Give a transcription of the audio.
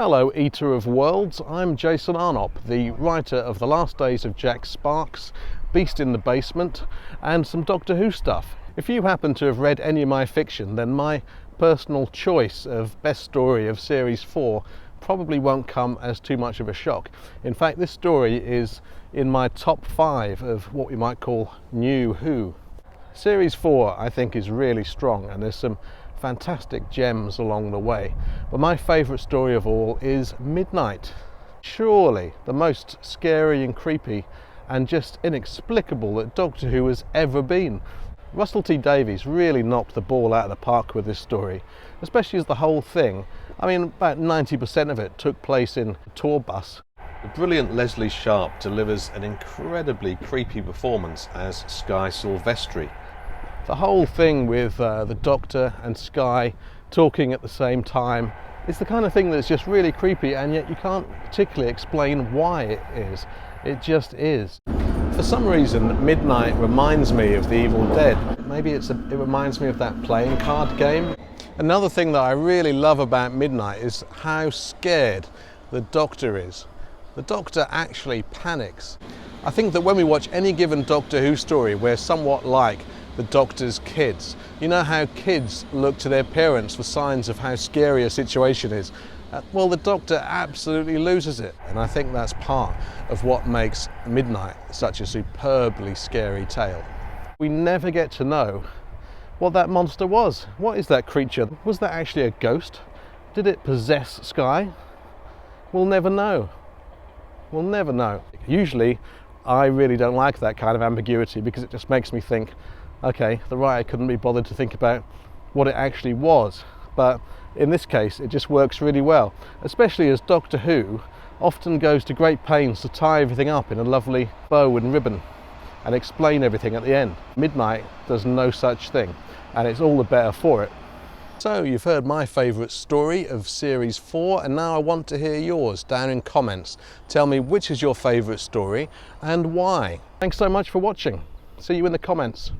Hello, Eater of Worlds. I'm Jason Arnott, the writer of The Last Days of Jack Sparks, Beast in the Basement, and some Doctor Who stuff. If you happen to have read any of my fiction, then my personal choice of best story of Series 4 probably won't come as too much of a shock. In fact, this story is in my top 5 of what we might call New Who. Series 4, I think, is really strong, and there's some fantastic gems along the way. But my favourite story of all is Midnight. Surely the most scary and creepy and just inexplicable that Doctor Who has ever been. Russell T Davies really knocked the ball out of the park with this story, especially as the whole thing, I mean, about 90% of it took place in a tour bus. The brilliant Leslie Sharp delivers an incredibly creepy performance as Skye Silvestri. The whole thing with the Doctor and Skye talking at the same time is the kind of thing that's just really creepy, and yet you can't particularly explain why it is. It just is. For some reason, Midnight reminds me of The Evil Dead. Maybe it reminds me of that playing card game. Another thing that I really love about Midnight is how scared the Doctor is. The Doctor actually panics. I think that when we watch any given Doctor Who story, we're somewhat like the Doctor's kids. You know how kids look to their parents for signs of how scary a situation is? Well, the Doctor absolutely loses it, and I think that's part of what makes Midnight such a superbly scary tale. We never get to know what that monster was. What is that creature? Was that actually a ghost? Did it possess Skye? We'll never know. We'll never know. Usually, I really don't like that kind of ambiguity because it just makes me think, okay, the writer couldn't be bothered to think about what it actually was. But in this case, it just works really well, especially as Doctor Who often goes to great pains to tie everything up in a lovely bow and ribbon and explain everything at the end. Midnight does no such thing, and it's all the better for it. So you've heard my favourite story of Series 4, and now I want to hear yours down in comments. Tell me which is your favourite story and why. Thanks so much for watching. See you in the comments.